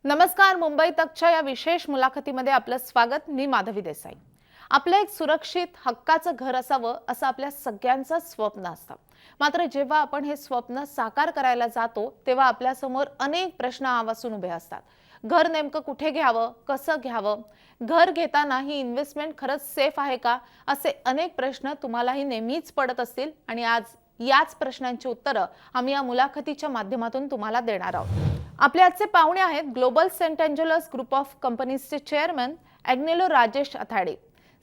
नमस्कार. मुंबई तकच्या या विशेष मुलाखतीमध्ये आपलं स्वागत. मी माधवी देसाई. आपलं एक सुरक्षित हक्काचं घर असावं असं आपल्या सगळ्यांचं स्वप्न असतं. मात्र जेव्हा आपण हे स्वप्न साकार करायला जातो तेव्हा आपल्यासमोर अनेक प्रश्न आवासून उभे असतात. घर नेमकं कुठे घ्यावं, कसं घ्यावं, घर घेताना ही इन्व्हेस्टमेंट खरंच सेफ आहे का, असे अनेक प्रश्न तुम्हालाही नेहमीच पडत असतील आणि आज याच प्रश्नांची उत्तरं आम्ही या मुलाखतीच्या माध्यमातून तुम्हाला देणार आहोत. आपले आजचे पाहुणे आहेत global Saint Angelos group of कंपनीजचे चेअरमन ॲग्नेलो राजेश अथाडे.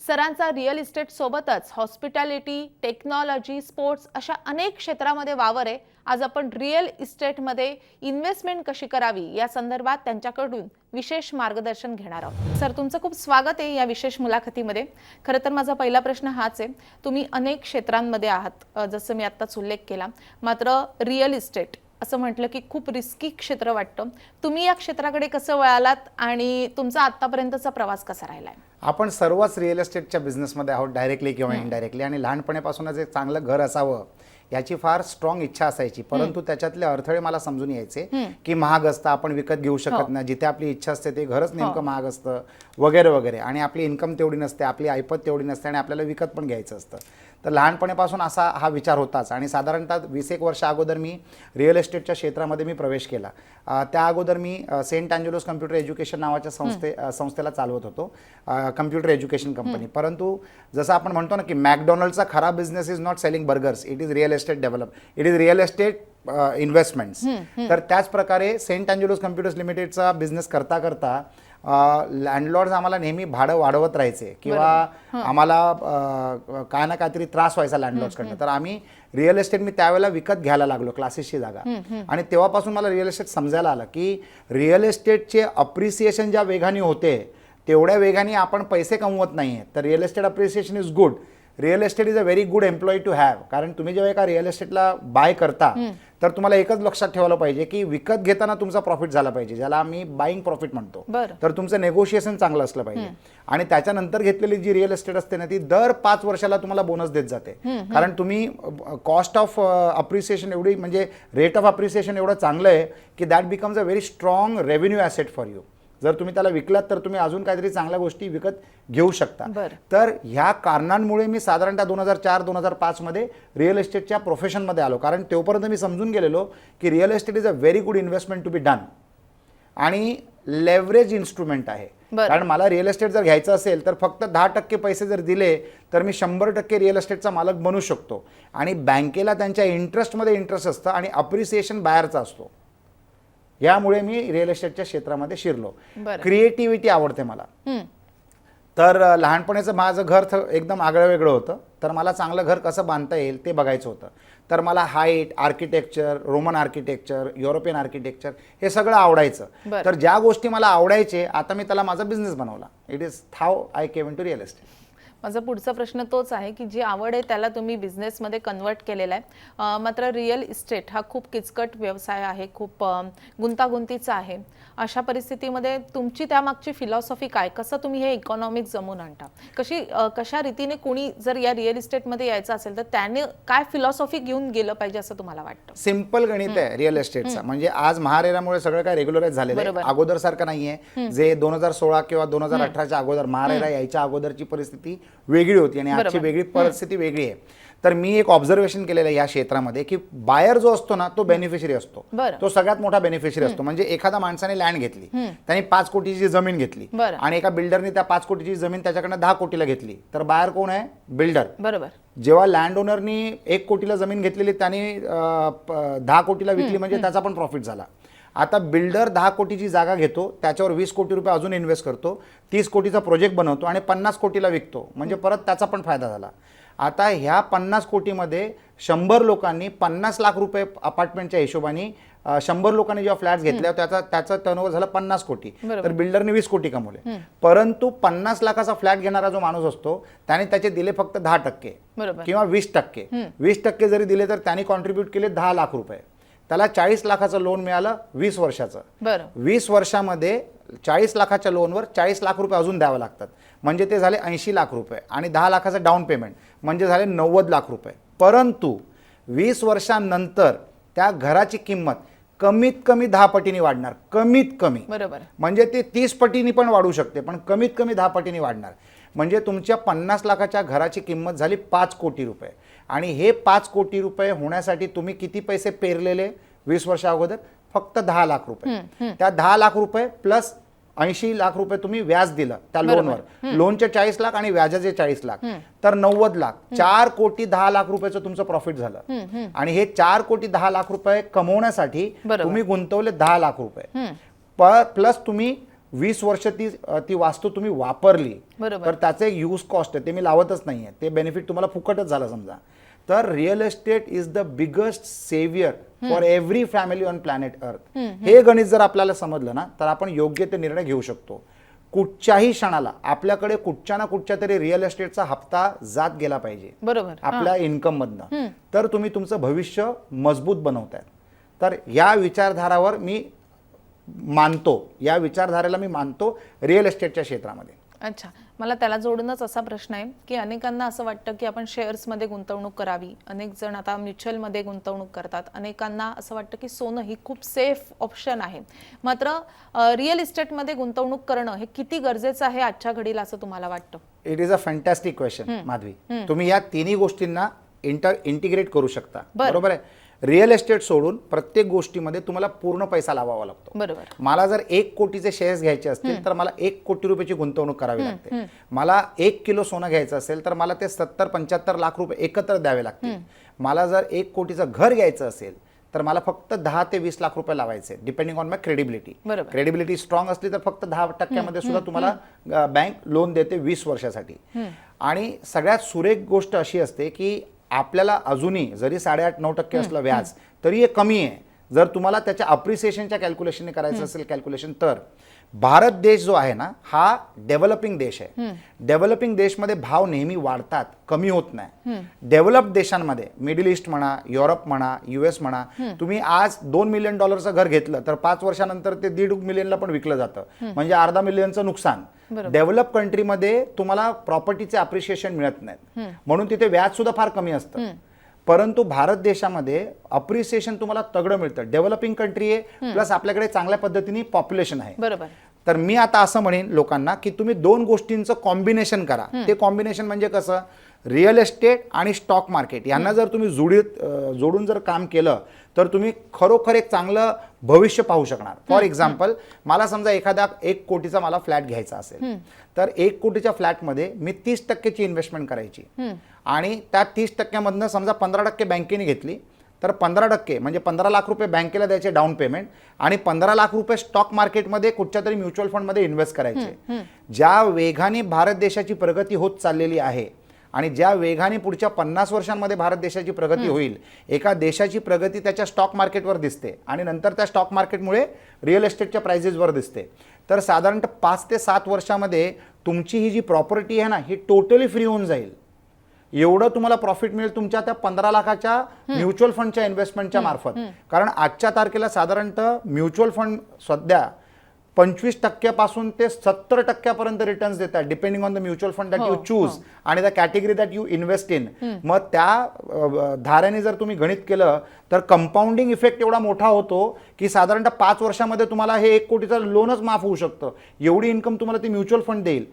सरांचा रिअल इस्टेट सोबतच हॉस्पिटॅलिटी, टेक्नॉलॉजी, स्पोर्ट्स अशा अनेक क्षेत्रामध्ये वावर आहे. आज आपण रिअल इस्टेटमध्ये इन्व्हेस्टमेंट कशी करावी या संदर्भात त्यांच्याकडून विशेष मार्गदर्शन घेणार आहोत. सर, तुमचं खूप स्वागत आहे या विशेष मुलाखतीमध्ये. खरं तर माझा पहिला प्रश्न हाच आहे, तुम्ही अनेक क्षेत्रांमध्ये आहात, जसं मी आत्ताच उल्लेख केला. मात्र रिअल इस्टेट असं म्हटलं की खूप रिस्की क्षेत्र वाटतं. तुम्ही या क्षेत्राकडे कसं वळालात आणि तुमचा आतापर्यंतचा प्रवास कसा राहिलाय? आपण सर्वच रिअल इस्टेटच्या बिझनेसमध्ये आहोत, डायरेक्टली किंवा इनडायरेक्टली. आणि लहानपणापासूनच एक चांगलं घर असावं याची फार स्ट्रॉंग इच्छा असायची. परंतु त्याच्यातले अडथळे मला समजून यायचे की महाग असतं, आपण विकत घेऊ शकत नाही, जिथे आपली इच्छा असते ते घरच नेमकं महाग असतं वगैरे वगैरे. आणि आपली इन्कम तेवढी नसते, आपली ऐपत तेवढी नसते आणि आपल्याला विकत पण घ्यायचं असतं. तर लहानपणापासून असा हा विचार होताच. आणि साधारणतः 20-एक वर्ष अगोदर मी रिअल इस्टेटच्या क्षेत्रामध्ये मी प्रवेश केला. त्या अगोदर मी सेंट अँजेलोस कम्प्युटर एज्युकेशन नावाच्या संस्थेला चालवत होतो, कम्प्युटर एज्युकेशन कंपनी. परंतु जसं आपण म्हणतो ना की मॅकडॉनल्डचा खरा business is not selling burgers, it is real estate develop, it is real estate investments. तर त्याच प्रकारे सेंट अँजेलोस कम्प्युटर्स लिमिटेडचा बिझनेस करता करता लँडलॉर्ड्स आम्हाला नेहमी भाडं वाढवत राहायचे किंवा आम्हाला काय ना काहीतरी त्रास व्हायचा लँडलॉर्ड्सकडनं. तर आम्ही रिअल एस्टेट मी त्यावेळेला विकत घ्यायला लागलो, क्लासेसची जागा. आणि तेव्हापासून मला रिअल एस्टेट समजायला आलं की रिअल एस्टेटचे अप्रिसिएशन ज्या वेगाने होते तेवढ्या वेगाने आपण पैसे कमवत नाही आहे. तर real estate appreciation is good. Real estate is a very good employee to have. कारण तुम्ही जेव्हा एका रिअल एस्टेटला बाय करता तर तुम्हाला एकच लक्षात ठेवायला पाहिजे की विकत घेताना तुमचा प्रॉफिट झाला पाहिजे, ज्याला आम्ही बाईंग प्रॉफिट म्हणतो. तर तुमचं नेगोशिएशन चांगलं असलं पाहिजे. आणि त्याच्यानंतर घेतलेली जी रिअल एस्टेट असते ना ती दर 5 वर्षाला तुम्हाला बोनस देत जाते. कारण तुम्ही कॉस्ट ऑफ अप्रिसिएशन एवढी, म्हणजे रेट ऑफ अप्रिसिएशन एवढं चांगलं आहे की that becomes a very strong revenue asset for you. जर तुम्ही त्याला विकलात तर तुम्ही अजून काहीतरी चांगल्या गोष्टी विकत घेऊ शकता. तर ह्या कारणांमुळे मी साधारणतः 2004-2005 मध्ये रिअल इस्टेटच्या प्रोफेशनमध्ये आलो. कारण तोपर्यंत मी समजून गेलेलो की real estate is a very good investment to be done आणि लेव्हरेज इन्स्ट्रुमेंट आहे. कारण मला रिअल इस्टेट जर घ्यायचं असेल तर फक्त 10% पैसे जर दिले तर मी 100% रिअल इस्टेटचा मालक बनू शकतो. आणि बँकेला त्यांच्या इंटरेस्टमध्ये इंटरेस्ट असतं आणि अप्रिसिएशन बाहेरचा असतो. यामुळे मी रिअल इस्टेटच्या क्षेत्रामध्ये शिरलो. क्रिएटिव्हिटी आवडते मला. तर लहानपणीचं माझं घर एकदम आगळं वेगळं होतं. तर मला चांगलं घर कसं बांधता येईल ते बघायचं होतं. तर मला height, architecture, Roman architecture, European architecture हे सगळं आवडायचं. तर ज्या गोष्टी मला आवडायचे आता मी त्याला माझा बिझनेस बनवला. It is how I came into real estate. माझा पुढचा प्रश्न तोच आहे की जी आवड आहे त्याला तुम्ही बिझनेसमध्ये कन्वर्ट केलेला आहे. मात्र रिअल इस्टेट हा खूप किचकट व्यवसाय आहे, खूप गुंतागुंतीचा आहे. अशा परिस्थितीमध्ये तुमची त्यामागची फिलॉसॉफी काय, कसं तुम्ही हे इकॉनॉमिक जमून आणता, कशा रीतीने कोणी जर या रिअल इस्टेटमध्ये यायचं असेल तर त्याने काय फिलॉसॉफी घेऊन गेलं पाहिजे असं तुम्हाला वाटतं? सिंपल गणित आहे रिअल इस्टेटचा. म्हणजे आज महारेरामुळे सगळं काय रेग्युलराइज झालेलं आहे, अगोदर सारखं नाहीये. जे 2016 किंवा 2018च्या अगोदर महारेरा यायच्या अगोदरची परिस्थिती वेगळी होती आणि आजची वेगळी परिस्थिती वेगळी आहे. तर मी एक ऑब्झर्वेशन केलेलं आहे या क्षेत्रामध्ये की बायर जो असतो ना तो बेनिफिशरी असतो, तो सगळ्यात मोठा बेनिफिशरी असतो. म्हणजे एखाद्या माणसाने लँड घेतली, त्यांनी 5 कोटीची जमीन घेतली आणि एका बिल्डरने त्या 5 कोटीची जमीन त्याच्याकडनं 10 कोटीला घेतली, तर बायर कोण आहे? बिल्डर. बरोबर. जेव्हा लँड ओनरनी 1 कोटीला जमीन घेतलेली त्याने 10 कोटीला विकली म्हणजे त्याचा पण प्रॉफिट झाला. आता बिल्डर 10 कोटीची जागा घेतो, त्याच्यावर 20 कोटी रुपये अजून इन्व्हेस्ट करतो, 30 कोटीचा प्रोजेक्ट बनवतो आणि 50 कोटीला विकतो, म्हणजे परत त्याचा पण फायदा झाला. आता ह्या 50 कोटीमध्ये 100 लोकांनी 50 लाख रुपये अपार्टमेंटच्या हिशोबाने 100 लोकांनी जेव्हा फ्लॅट्स घेतल्या त्याचं टर्नओव्हर झालं 50 कोटी. तर बिल्डरने 20 कोटी कमवले. परंतु 50 लाखाचा फ्लॅट घेणारा जो माणूस असतो त्याने त्याचे दिले फक्त 10% किंवा 20%. 20% जरी दिले तर त्याने कॉन्ट्रीब्यूट केले 10 लाख रुपये. त्याला 40 लाखाचं लोन मिळालं 20 वर्षाचं. 20 वर्षामध्ये 40 लाखाच्या लोनवर 40 लाख रुपये अजून द्यावे लागतात, म्हणजे ते झाले 80 लाख रुपये. आणि 10 लाखाचं डाऊन पेमेंट म्हणजे झाले 90 लाख रुपये. परंतु 20 वर्षांनंतर त्या घराची किंमत कमीत कमी 10 पटीने वाढणार, कमीत कमी. बरोबर. म्हणजे ते 30 पटीने पण वाढू शकते, पण कमीत कमी 10 पटीने वाढणार. म्हणजे तुमच्या 50 लाखाच्या घराची किंमत झाली 5 कोटी रुपये. आणि हे 5 कोटी रुपये होण्यासाठी तुम्ही किती पैसे पेरलेले 20 वर्षा अगोदर? फक्त 10 लाख रुपये. त्या 10 लाख रुपये प्लस 80 लाख रुपये तुम्ही व्याज दिलं त्या लोनवर. लोनचे 40 लाख आणि व्याजाचे 40 लाख, तर 90 लाख. 4 कोटी 10 लाख रुपयाचं तुमचं प्रॉफिट झालं. आणि हे 4 कोटी 10 लाख रुपये कमवण्यासाठी तुम्ही गुंतवले 10 लाख रुपये, प्लस तुम्ही 20 वर्ष ती वास्तू तुम्ही वापरली, तर त्याचं एक यूज कॉस्ट आहे, ते मी लावतच नाहीये, ते बेनिफिट तुम्हाला फुकटच झालं समजा. तर real estate is the biggest saviour for every family on planet Earth. हे गणित जर आपल्याला समजलं ना, तर आपण योग्य ते निर्णय घेऊ शकतो. कुठच्याही क्षणाला आपल्याकडे कुठच्या ना कुठच्या तरी रिअल एस्टेटचा हप्ता जात गेला पाहिजे, बरोबर, आपल्या इन्कम मधनं. तर तुम्ही तुमचं भविष्य मजबूत बनवताय. तर या विचारधारावर मी मानतो, या विचारधारेला मी मानतो रिअल एस्टेटच्या क्षेत्रामध्ये. अच्छा, मला त्याला जोडूनच असा प्रश्न आहे की अनेकांना असं वाटतं की आपण शेअर्समध्ये गुंतवणूक करावी. अनेक जण आता म्युच्युअलमध्ये गुंतवणूक करतात. अनेकांना असं वाटतं की सोनं ही खूप सेफ ऑप्शन आहे. मात्र रिअल इस्टेटमध्ये गुंतवणूक करणं हे किती गरजेचं आहे आजच्या घडीला असं तुम्हाला वाटतं? It is a fantastic question Madhavi. तुम्ही या तिन्ही गोष्टींना इंटिग्रेट करू शकता, बरोबर आहे. रिअल एस्टेट सोडून प्रत्येक गोष्टीमध्ये तुम्हाला पूर्ण पैसा लावावा लागतो, बरोबर. मला जर 1 कोटीचे शेअर्स घ्यायचे असतील तर मला 1 कोटी रुपयाची गुंतवणूक करावी लागते. मला 1 किलो सोनं घ्यायचं असेल तर मला ते 70-75 लाख रुपये एकत्र द्यावे लागतील. मला जर 1 कोटीचं घर घ्यायचं असेल तर मला फक्त 10 ते 20 लाख रुपये लावायचे, depending on my credibility. Credibility strong असली तर फक्त 10% सुद्धा तुम्हाला बँक लोन देते 20 वर्षासाठी. आणि सगळ्यात सुरेख गोष्ट अशी असते की आपल्याला अजूनही जरी 8.5-9% असलं व्याज तरी हे कमी आहे. जर तुम्हाला त्याच्या अप्रिसिएशनच्या कॅल्क्युलेशनने करायचं असेल कॅल्क्युलेशन, तर भारत देश जो आहे ना, हा डेव्हलपिंग देश आहे. डेव्हलपिंग देशमध्ये भाव नेहमी वाढतात, कमी होत नाही. डेव्हलप्ड देशांमध्ये, मिडल ईस्ट म्हणा, युरोप म्हणा, US म्हणा, तुम्ही आज $2 मिलियन घर घेतलं तर 5 वर्षानंतर ते 1.5 मिलियनला पण विकलं जातं, म्हणजे अर्धा मिलियनचं नुकसान. डेव्हलप कंट्रीमध्ये तुम्हाला प्रॉपर्टीचे अप्रिशिएशन मिळत नाहीत, म्हणून तिथे व्याज सुद्धा फार कमी असतं. परंतु भारत देशामध्ये अप्रिसिएशन तुम्हाला तगडं मिळतं. डेव्हलपिंग कंट्री आहे, प्लस आपल्याकडे चांगल्या पद्धतीने पॉप्युलेशन आहे, बरोबर. तर मी आता असं म्हणेन लोकांना की तुम्ही 2 गोष्टींचं कॉम्बिनेशन करा. ते कॉम्बिनेशन म्हणजे कसं? रिअल एस्टेट आणि स्टॉक मार्केट यांना जर तुम्ही जोडून जर काम केलं तर तुम्ही खरोखर एक चांगलं भविष्य पाहू शकणार. फॉर एक्झाम्पल, मला समजा एखादा 1 कोटीचा मला फ्लॅट घ्यायचा असेल, तर 1 कोटीच्या फ्लॅटमध्ये मी 30%ची इन्व्हेस्टमेंट करायची. आणि त्या 30%मधनं समजा 15% बँकेने घेतली तर 15% म्हणजे 15 लाख रुपये बँकेला द्यायचे डाऊन पेमेंट, आणि 15 लाख रुपये स्टॉक मार्केटमध्ये कुठच्या तरी म्युच्युअल फंडमध्ये इन्व्हेस्ट करायचे. ज्या वेगाने भारत देशाची प्रगती होत चाललेली आहे आणि ज्या वेगाने पुढच्या 50 वर्षांमध्ये भारत देशाची प्रगती होईल, एका देशाची प्रगती त्याच्या स्टॉक मार्केटवर दिसते आणि नंतर त्या स्टॉक मार्केटमुळे रिअल एस्टेटच्या प्राइजेसवर दिसते. तर साधारणतः 5 ते 7 वर्षामध्ये तुमची ही जी प्रॉपर्टी आहे ना, ही टोटली फ्री होऊन जाईल. एवढं तुम्हाला प्रॉफिट मिळेल तुमच्या त्या 15 लाखाच्या म्युच्युअल फंडच्या इन्व्हेस्टमेंटच्या मार्फत. कारण आजच्या तारखेला साधारणतः म्युच्युअल फंड सध्या 25% पासून ते 70% पर्यंत रिटर्न्स देतात, depending on the mutual fund that you choose आणि the category that you invest in. मग त्या धाऱ्याने जर तुम्ही गणित केलं तर कंपाऊंडिंग इफेक्ट एवढा मोठा होतो की साधारणतः 5 वर्षामध्ये तुम्हाला हे 1 कोटीचं लोनच माफ होऊ शकतं. एवढी इन्कम तुम्हाला ती म्युच्युअल फंड देईल.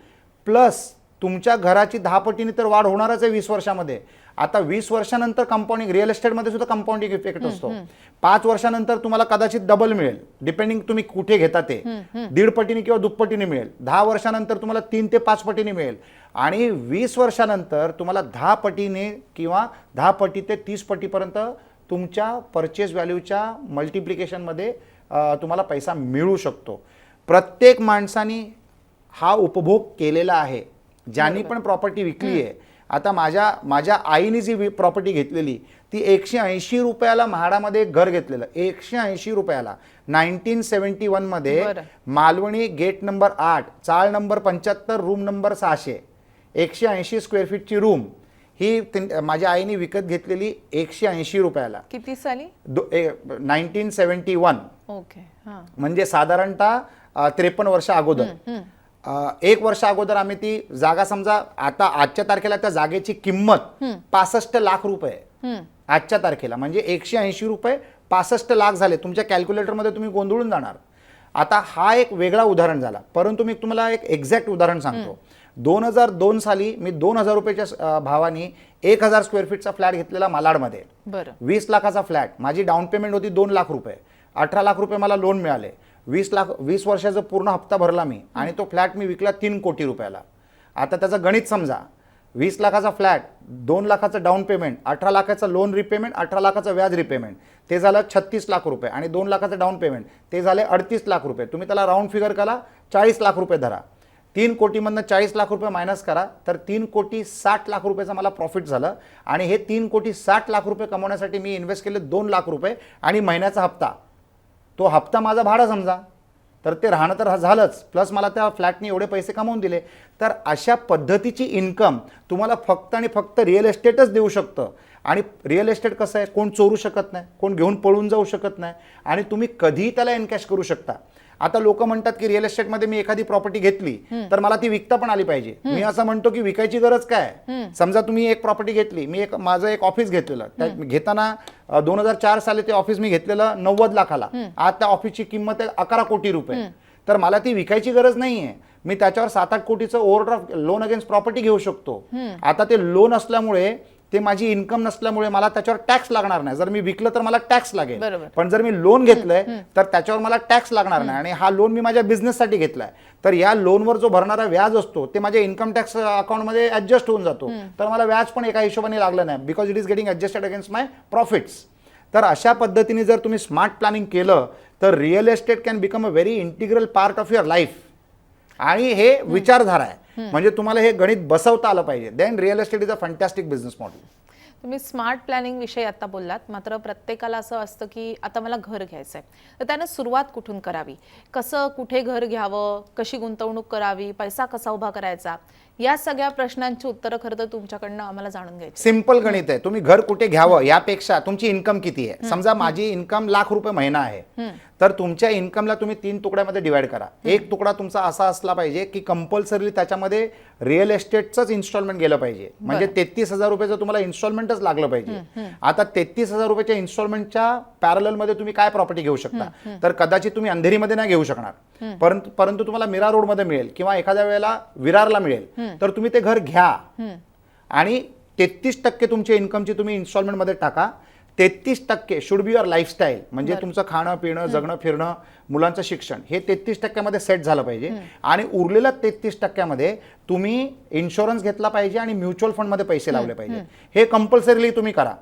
प्लस तुमच्या घराची 10 पटीने तर वाढ होणारच आहे 20 वर्षामध्ये. आता 20 वर्षानंतर कंपाऊंडिंग, रिअल एस्टेटमध्ये सुद्धा कंपाऊंडिंग इफेक्ट असतो. 5 वर्षानंतर तुम्हाला कदाचित डबल मिळेल, डिपेंडिंग तुम्ही कुठे घेता ते. 1.5 पटीने किंवा दुप्पटीने मिळेल. 10 वर्षानंतर तुम्हाला 3 ते 5 पटीने मिळेल. आणि 20 वर्षानंतर तुम्हाला 10 पटीने किंवा 10 पटी ते 30 पटीपर्यंत तुमच्या परचेस व्हॅल्यूच्या मल्टिप्लिकेशनमध्ये तुम्हाला पैसा मिळू शकतो. प्रत्येक माणसाने हा उपभोग केलेला आहे, ज्यांनी पण प्रॉपर्टी विकली आहे. आता माझ्या आईने जी प्रॉपर्टी घेतलेली ती 180 रुपयाला म्हाडामध्ये घर घेतलेलं, 180 रुपयाला 1971 मध्ये, मालवणी, गेट नंबर 8, चाळ नंबर 75, रूम नंबर 600, 180 स्क्वेअर फीटची रूम ही माझ्या आईने विकत घेतलेली 180 रुपयाला. किती साली? 1971. ओके. म्हणजे साधारणतः 53 वर्ष अगोदर. 1 वर्ष अगोदर आम्ही ती जागा, समजा आता आजच्या तारखेला त्या जागेची किंमत 65 लाख रुपये आजच्या तारखेला, म्हणजे 180 रुपये 65 लाख झाले, तुमच्या कॅल्क्युलेटरमध्ये तुम्ही गोंधळून जाणार. आता हा एक वेगळा उदाहरण झाला, परंतु मी तुम्हाला एक एक्झॅक्ट उदाहरण सांगतो. 2002 साली मी 2,000 रुपयाच्या भावाने 1,000 स्क्वेअर फीटचा फ्लॅट घेतलेला मालाडमध्ये. 20 लाखाचा फ्लॅट, माझी डाऊन पेमेंट होती 2 लाख रुपये, 18 लाख रुपये मला लोन मिळाले, 20 वर्षाचा पूर्ण हप्ता भरला मी आणि तो फ्लॅट मी विकला 3 कोटी रुपयाला. आता त्याचं गणित समजा, 20 लाखाचा फ्लॅट, 2 लाखाचं डाऊन पेमेंट, 18 लाखाचं लोन रिपेमेंट, 18 लाखाचं व्याज रिपेमेंट, ते झालं 36 लाख रुपये आणि 2 लाखाचं डाऊन पेमेंट, ते झाले 38 लाख रुपये. तुम्ही त्याला राऊंड फिगर करा, 40 लाख रुपये धरा. 3 कोटीमधनं 40 लाख रुपये मायनस करा, तर 3,60,00,000 रुपयाचं मला प्रॉफिट झालं. आणि हे 3,60,00,000 रुपये कमवण्यासाठी मी इन्व्हेस्ट केले 2 लाख रुपये आणि महिन्याचा हप्ता, तो हप्ता माझा भाडं समजा, तर ते राहणं तर झालंच, प्लस मला त्या फ्लॅटनी एवढे पैसे कमवून दिले. तर अशा पद्धतीची इन्कम तुम्हाला फक्त आणि फक्त रिअल एस्टेटच देऊ शकतं. आणि रिअल एस्टेट कसं आहे, कोण चोरू शकत नाही, कोण घेऊन पळून जाऊ शकत नाही आणि तुम्ही कधीही त्याला एनकॅश करू शकता. आता लोक म्हणतात की रिअल एस्टेटमध्ये मी एखादी प्रॉपर्टी घेतली तर मला ती विकता पण आली पाहिजे. मी असं म्हणतो की विकायची गरज काय. समजा तुम्ही एक प्रॉपर्टी घेतली, मी माझं एक ऑफिस घेतलेलं, घेताना 2004 साली ते ऑफिस मी घेतलेलं 90 लाखाला, आज त्या ऑफिसची किंमत आहे 11 कोटी रुपये. तर मला ती विकायची गरज नाहीये, मी त्याच्यावर 7-8 कोटीचं ओव्हरड्राफ्ट लोन अगेन्स्ट प्रॉपर्टी घेऊ शकतो. आता ते लोन असल्यामुळे, ते माझी इन्कम नसल्यामुळे मला त्याच्यावर टॅक्स लागणार नाही. जर मी विकलं तर मला टॅक्स लागेल, पण जर मी लोन घेतलंय तर त्याच्यावर मला टॅक्स लागणार नाही. आणि हा लोन मी माझ्या बिझनेससाठी घेतलाय, तर या लोनवर जो भरणारा व्याज असतो ते माझ्या इन्कम टॅक्स अकाउंटमध्ये ऍडजस्ट होऊन जातो. तर मला व्याज पण एका हिशोबाने लागलं नाही, because it is getting adjusted against my profits. तर अशा पद्धतीने जर तुम्ही स्मार्ट प्लॅनिंग केलं तर real estate can become a very integral part of your life. आणि हे विचारधारा आहे, म्हणजे तुम्हाला हे गणित बसवता आलं पाहिजे. Then real estate is a fantastic business model. तुम्ही स्मार्ट प्लॅनिंग विषयी आता बोललात, मात्र प्रत्येकाला असं असतं की आता मला घर घ्यायचं आहे, तर त्यानं सुरुवात कुठून करावी, कसं कुठे घर घ्यावं, कशी गुंतवणूक करावी, पैसा कसा उभा करायचा, या सगळ्या प्रश्नांची उत्तरं खरं तर तुमच्याकडनं आम्हाला जाणून घ्यायची. सिंपल गणित आहे, तुम्ही घर कुठे घ्यावं यापेक्षा तुमची इन्कम किती आहे. समजा माझी इन्कम लाख रुपये महिना आहे, तर तुमच्या इन्कमला तुम्ही 3 तुकड्यामध्ये डिवाइड करा. एक तुकडा तुमचा असा असला पाहिजे की कंपल्सरी त्याच्यामध्ये रिअल एस्टेटचंच इन्स्टॉलमेंट गेलं पाहिजे, म्हणजे 33,000 रुपयाचं तुम्हाला इन्स्टॉलमेंटच लागलं पाहिजे. आता 33,000 रुपयाच्या इन्स्टॉलमेंटच्या पॅरलमध्ये तुम्ही काय प्रॉपर्टी घेऊ शकता, तर कदाचित तुम्ही अंधेरीमध्ये नाही घेऊ शकणार, परंतु तुम्हाला मीरा रोडमध्ये मिळेल किंवा एखाद्या वेळेला विरारला मिळेल, तर तुम्ही ते घर घ्या आणि 33% तुमच्या इन्कमची तुम्ही इन्स्टॉलमेंटमध्ये टाका. 33% शुड बी युअर लाईफस्टाईल, म्हणजे तुमचं खाणं पिणं जगणं फिरणं मुलांचं शिक्षण हे 33% सेट झालं पाहिजे. आणि उरलेल्या 33% तुम्ही इन्शुरन्स घेतला पाहिजे आणि म्युच्युअल फंडमध्ये पैसे लावले पाहिजे. हे कंपल्सरीली तुम्ही करा.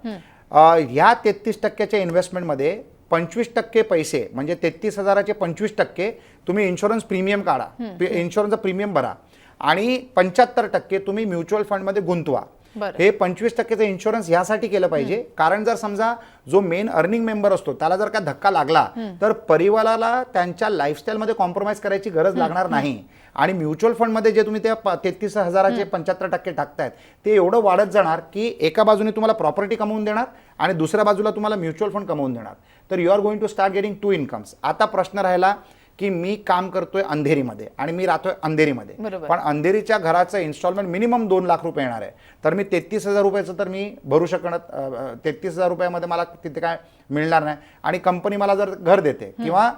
ह्या 33%च्या इन्व्हेस्टमेंटमध्ये 25% पैसे म्हणजे 33,000चे 25% तुम्ही इन्शुरन्स प्रीमियम काढा, इन्शुरन्सचा प्रीमियम भरा आणि 75% तुम्ही म्युच्युअल फंडमध्ये गुंतवा. हे 25%चं इन्शुरन्स यासाठी केलं पाहिजे कारण जर समजा जो मेन अर्निंग मेंबर असतो त्याला जर का धक्का लागला तर परिवाराला त्यांच्या लाईफस्टाईलमध्ये कॉम्प्रोमाइज करायची गरज लागणार नाही. आणि म्युच्युअल फंडमध्ये जे तुम्ही त्या 33,000चे 75% टाकतायत ते एवढं वाढत जाणार की एका बाजूने तुम्हाला प्रॉपर्टी कमवून देणार आणि दुसऱ्या बाजूला तुम्हाला म्युच्युअल फंड कमवून देणार. तर you are going to start getting 2 incomes. आता प्रश्न राहिला की मी काम करतोय अंधेरीमध्ये आणि मी राहतोय अंधेरीमध्ये, पण अंधेरीच्या घराचं इन्स्टॉलमेंट मिनिमम 2 लाख रुपये येणार आहे, तर मी 33,000 रुपयाचं तर मी भरू शकणार. 33,000 रुपयामध्ये मला तिथे काय मिळणार नाही. आणि कंपनी मला जर घर देते, किंवा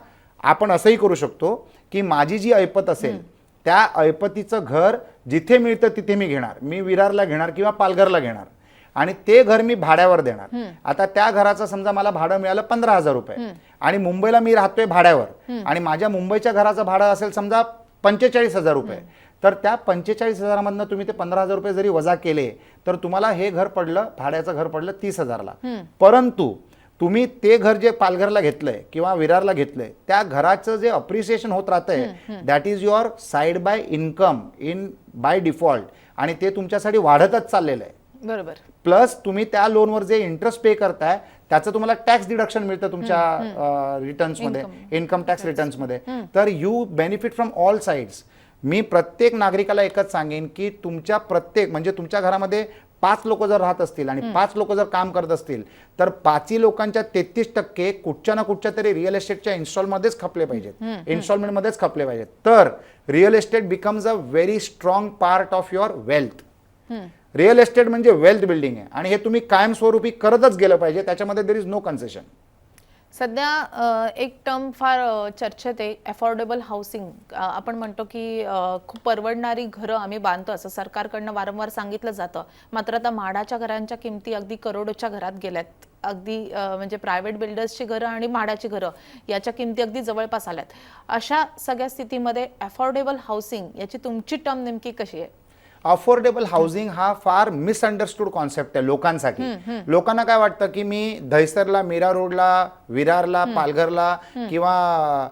आपण असंही करू शकतो की माझी जी ऐपत असेल त्या ऐपतीचं घर जिथे मिळतं तिथे मी घेणार. मी विरारला घेणार किंवा पालघरला घेणार आणि ते घर मी भाड्यावर देणार. आता त्या घराचं समजा मला भाडं मिळालं 15,000 रुपये आणि मुंबईला मी राहतोय भाड्यावर आणि माझ्या मुंबईच्या घराचं भाडं असेल समजा 45,000 रुपये, तर त्या 45,000 मधनं तुम्ही ते 15,000 रुपये जरी वजा केले तर तुम्हाला हे घर पडलं, भाड्याचं घर पडलं 30,000ला. परंतु तुम्ही ते घर जे पालघरला घेतलंय किंवा विरारला घेतलंय त्या घराचं जे अप्रिसिएशन होत राहतंय that is your side by income in by default, आणि ते तुमच्यासाठी वाढतच चाललेलं आहे. बरोबर. प्लस तुम्ही त्या लोनवर जे इंटरेस्ट पे करताय त्याचं तुम्हाला टॅक्स डिडक्शन मिळतं तुमच्या रिटर्न्समध्ये, इन्कम टॅक्स रिटर्न्समध्ये. तर you benefit from all sides. मी प्रत्येक नागरिकाला एकच सांगेन की तुमच्या प्रत्येक म्हणजे तुमच्या घरामध्ये 5 लोक जर राहत असतील आणि 5 लोक जर काम करत असतील तर 5 लोकांच्या 33% कुठच्या ना कुठच्या तरी रिअल एस्टेटच्या इन्स्टॉलमध्येच खपले पाहिजेत, इन्स्टॉलमेंटमध्येच खपले पाहिजेत. तर real estate becomes a very strong part of your wealth. Real estate म्हणजे वेल्थ बिल्डिंग आहे आणि हे तुम्ही कायमस्वरूपी करतच गेलं पाहिजे, त्याच्यामध्ये देर इज नो कन्सेशन. सध्या एक टर्म फार चर्चेत आहे, अफोर्डेबल हाऊसिंग. आपण म्हणतो की खूप परवडणारी घरं आम्ही बांधतो असं सरकारकडनं वारंवार सांगितलं जातं. मात्र आता म्हाडाच्या घरांच्या किमती अगदी करोडोच्या घरात गेल्यात. अगदी म्हणजे प्रायव्हेट बिल्डर्सची घरं आणि म्हाडाची घरं याच्या किमती अगदी जवळपास आल्यात. अशा सगळ्या स्थितीमध्ये अफोर्डेबल हाऊसिंग याची तुमची टर्म नेमकी कशी आहे? अफोर्डेबल हाऊसिंग हा फार मिसअंडरस्टूड कॉन्सेप्ट आहे लोकांसाठी. लोकांना काय वाटतं की मी दहिसरला, मीरा रोडला, विरारला, पालघरला किंवा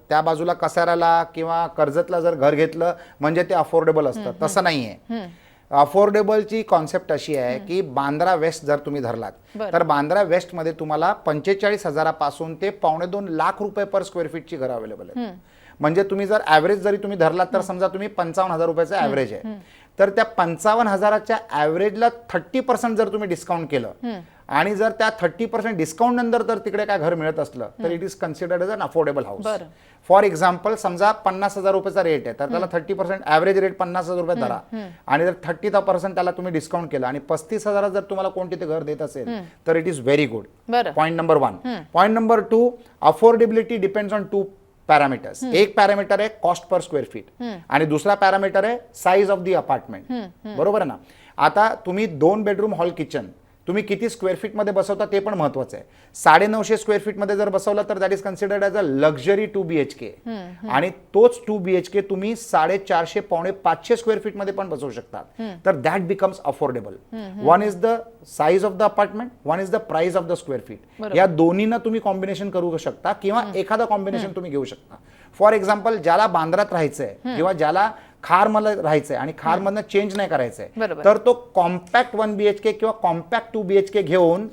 त्या बाजूला कसाऱ्याला किंवा कर्जतला जर घर घेतलं म्हणजे ते अफोर्डेबल असतं. तसं नाहीये. अफोर्डेबलची कॉन्सेप्ट अशी आहे की बांद्रा वेस्ट जर तुम्ही धरलात तर बांद्रा वेस्ट मध्ये तुम्हाला 45,000 पासून ते 2.25 लाख रुपये पर स्क्वेअर फीटची घरं अवेलेबल आहेत. म्हणजे तुम्ही जर ऍव्हरेज जरी तुम्ही धरलात तर समजा तुम्ही 55,000 रुपयाचं ऍव्हरेज आहे, तर त्या 55,000च्या ऍव्हरेजला 30% जर तुम्ही डिस्काउंट केलं आणि जर त्या 30% डिस्काउंट नंतर जर तिकडे काय घर मिळत असलं तर it is considered as an affordable house. For example समजा 50,000 रुपयाचा रेट आहे तर त्याला 30% ऍव्हरेज रेट 50,000 रुपये धरा आणि जर 30% त्याला तुम्ही डिस्काउंट केलं आणि 35,000 जर तुम्हाला कोणते ते घर देत असेल तर it is very good. Point number 1. Point number 2, affordability depends on 2 parameters. एक पॅरामीटर आहे कॉस्ट पर स्क्वेअर फीट आणि दुसरा पॅरामीटर आहे साईज ऑफ द अपार्टमेंट. बरोबर आहे ना. आता तुम्ही 2 बेडरूम हॉल किचन तुम्ही किती स्क्वेअर फीट मध्ये बसवता ते पण महत्वाचं आहे. 950 स्क्वेअर फीट मध्ये जर बसवलं तर that is considered as a luxury 2 BHK आणि तोच 2 BHK तुम्ही 450 500 स्क्वेअर फीट मध्ये पण बसवू शकता. तर that becomes affordable. One is the size of the apartment, one is the price of the square feet. या दोन्हीनं तुम्ही कॉम्बिनेशन करू शकता किंवा एखादा कॉम्बिनेशन तुम्ही घेऊ शकता. फॉर एक्झाम्पल ज्याला बांद्रात राहायचंय किंवा ज्याला खारमध्ये राहायचंय आणि खारमधनं चेंज नाही करायचंय तर तो कॉम्पॅक्ट 1 BHK किंवा कॉम्पॅक्ट 2 BHK घेऊन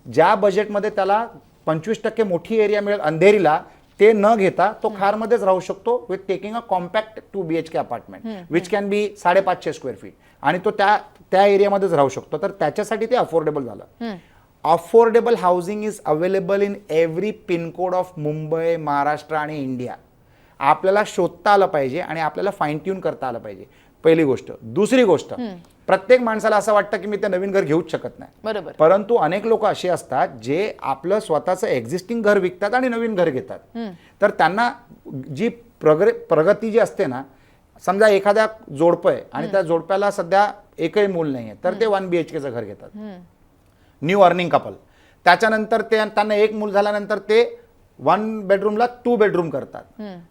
ज्या बजेटमध्ये त्याला 25% मोठी एरिया मिळेल अंधेरीला ते न घेता तो खारमध्येच राहू शकतो with taking a compact 2 BHK apartment which can be 550 square feet आणि तो त्या एरियामध्येच राहू शकतो. तर त्याच्यासाठी ते अफोर्डेबल झालं. Affordable housing is available in every pincode of Mumbai, Maharashtra आणि इंडिया. आपल्याला शोधता आलं पाहिजे आणि आपल्याला फाईन ट्यून करता आलं पाहिजे, पहिली गोष्ट. दुसरी गोष्ट, प्रत्येक माणसाला असं वाटतं की मी ते नवीन घर घेऊच शकत नाही. बरोबर. परंतु अनेक लोक असे असतात जे आपलं स्वतःचं एक्झिस्टिंग घर विकतात आणि नवीन घर घेतात. तर त्यांना जी प्रगती जी असते ना, समजा एखाद्या जोडपं आहे आणि त्या जोडप्याला सध्या एकही मूल नाही आहे तर ते 1 BHKचं घर घेतात. New earning couple. त्याच्यानंतर त्यांना एक मूल झाल्यानंतर ते 1 बेडरूमला 2 बेडरूम करतात.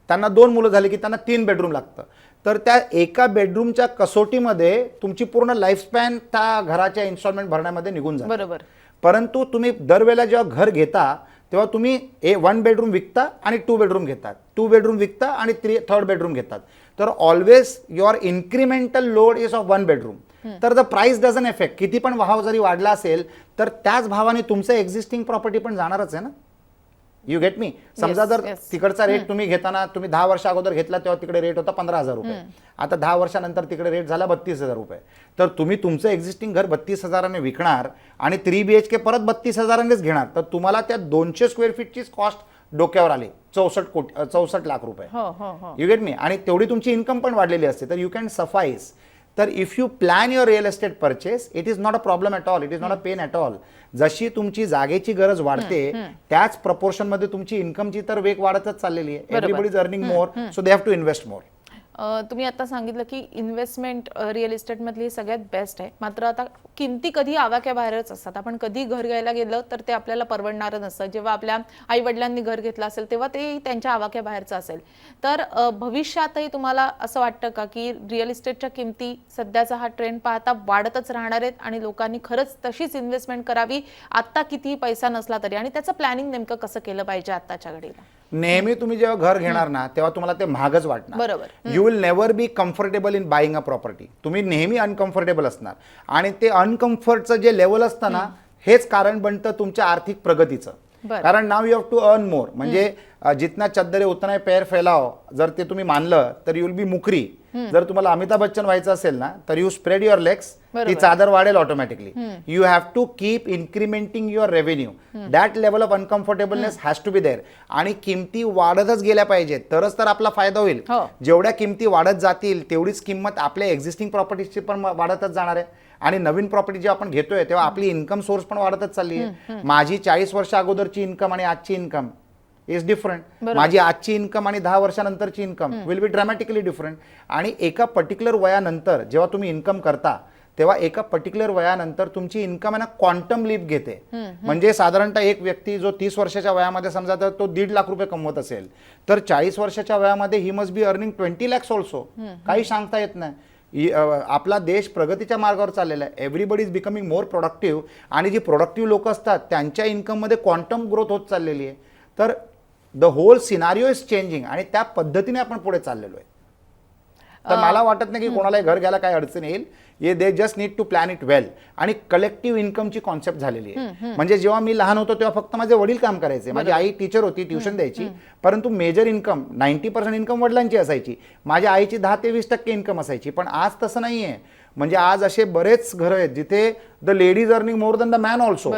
त्यांना 2 मुलं झाली की त्यांना 3 बेडरूम लागतं. तर त्या एका बेडरूमच्या कसोटीमध्ये तुमची पूर्ण लाईफस्पॅन त्या घराच्या इन्स्टॉलमेंट भरण्यामध्ये निघून जाते. बरोबर. परंतु तुम्ही दरवेळेला जेव्हा घर घेता तेव्हा तुम्ही 1 बेडरूम विकता आणि 2 बेडरूम घेतात, 2 बेडरूम विकता आणि 3rd बेडरूम घेतात. तर always your incremental load is of 1 bedroom. तर द प्राइस डझन इफेक्ट. किती पण भाव जरी वाढला असेल तर त्याच भावाने तुमचं एक्झिस्टिंग प्रॉपर्टी पण जाणारच आहे ना. You get me. समजा जर तिकडचा रेट तुम्ही घेताना तुम्ही 10 वर्ष अगोदर घेतला तेव्हा तिकडे रेट होता 15,000 रुपये. आता 10 वर्षानंतर तिकडे रेट झाला 32,000 रुपये. तर तुम्ही तुमचं एक्झिस्टिंग घर 32,000ने विकणार आणि 3 BHK परत 32,000नेच घेणार तर तुम्हाला त्या 200 स्क्वेअर फीटचीच कॉस्ट डोक्यावर आली 64 लाख रुपये. You get me. आणि तेवढी तुमची इन्कम पण वाढलेली असते तर यू कॅन सफाईस. तर if you plan your real estate purchase it is not a problem at all, it is not a pain at all. जशी तुमची जागेची गरज वाढते त्याच प्रपोर्शन मध्ये तुमची इन्कमची तर वेग वाढतच चाललेली आहे. Everybody is earning more so they have to invest more. तुम्ही आता सांगितलं की इन्व्हेस्टमेंट रिअल इस्टेटमधली सगळ्यात बेस्ट आहे. मात्र आता किमती कधी आवाक्या बाहेरच असतात. आपण कधी घर घ्यायला गेलं तर ते आपल्याला परवडणारं नसतं. जेव्हा आपल्या आई वडिलांनी घर घेतलं असेल तेव्हा ते त्यांच्या आवाक्या बाहेरचं असेल. तर भविष्यातही तुम्हाला असं वाटतं का की रिअल इस्टेटच्या किमती सध्याचा हा ट्रेंड पाहता वाढतच राहणार आहेत आणि लोकांनी खरंच तशीच इन्व्हेस्टमेंट करावी आत्ता कितीही पैसा नसला तरी, आणि त्याचं प्लॅनिंग नेमकं कसं केलं पाहिजे आत्ताच्या घडीला? नेहमी तुम्ही जेव्हा घर घेणार ना तेव्हा तुम्हाला ते महागच वाटणार. बरोबर. You will never be comfortable in buying a property. तुम्ही नेहमी अनकम्फर्टेबल असणार आणि ते अनकम्फर्टचं जे लेवल असतं ना हेच कारण बनतं तुमच्या आर्थिक प्रगतीचं. कारण now you have to earn more. म्हणजे जितना चद्दरे उतना पैर फैलाव जर ते तुम्ही मानलं तर यू विल बी मुकरी. जर तुम्हाला अमिताभ बच्चन व्हायचं असेल ना तर यू स्प्रेड युअर लेग्स, ती चादर वाढेल automatically. You have to keep incrementing your revenue. That level of uncomfortableness has to be there. आणि किमती वाढतच गेल्या पाहिजेत तरच तर आपला फायदा होईल. जेवढ्या किमती वाढत जातील तेवढीच किंमत आपल्या एक्झिस्टिंग प्रॉपर्टीजची पण वाढतच जाणार आहे. आणि नवीन प्रॉपर्टी जेव्हा आपण घेतोय तेव्हा आपली इन्कम सोर्स पण वाढतच चालली आहे. माझी 40 वर्ष अगोदरची इन्कम आणि आजची इन्कम इज डिफरंट. माझी आजची इन्कम आणि 10 वर्षानंतरची इन्कम विल बी ड्रॅमॅटिकली डिफरंट. आणि एका पर्टिक्युलर वयानंतर जेव्हा तुम्ही इन्कम करता तेव्हा एका पर्टिक्युलर वयानंतर तुमची इन्कम आहे ना क्वांटम लीप घेते. म्हणजे साधारणतः एक व्यक्ती जो 30 वर्षाच्या वयामध्ये समजा तर तो 1.5 लाख रुपये कमवत असेल तर 40 वर्षाच्या वयामध्ये he must be earning 20 lakhs also. काही सांगता येत नाही. आपला देश प्रगतीच्या मार्गावर चाललेला आहे. Everybody is becoming more productive आणि जी प्रोडक्टिव्ह लोक असतात त्यांच्या इन्कममध्ये क्वांटम ग्रोथ होत चाललेली आहे. तर the whole scenario is changing आणि त्या पद्धतीने आपण पुढे चाललेलो आहे. तर मला वाटत नाही की कोणालाही घर घ्यायला काय अडचण येईल. They just need to plan it well. आणि कलेक्टिव्ह इन्कमची कॉन्सेप्ट झालेली आहे. म्हणजे जेव्हा मी लहान होतो तेव्हा फक्त माझे वडील काम करायचे. माझी आई टीचर होती, ट्युशन द्यायची, परंतु मेजर इन्कम 90% इन्कम वडिलांची असायची. माझ्या आईची 10 ते 20% इन्कम असायची. पण आज तसं नाही आहे. म्हणजे आज असे बरेच घरं आहेत जिथे the ladies earning more than the man also.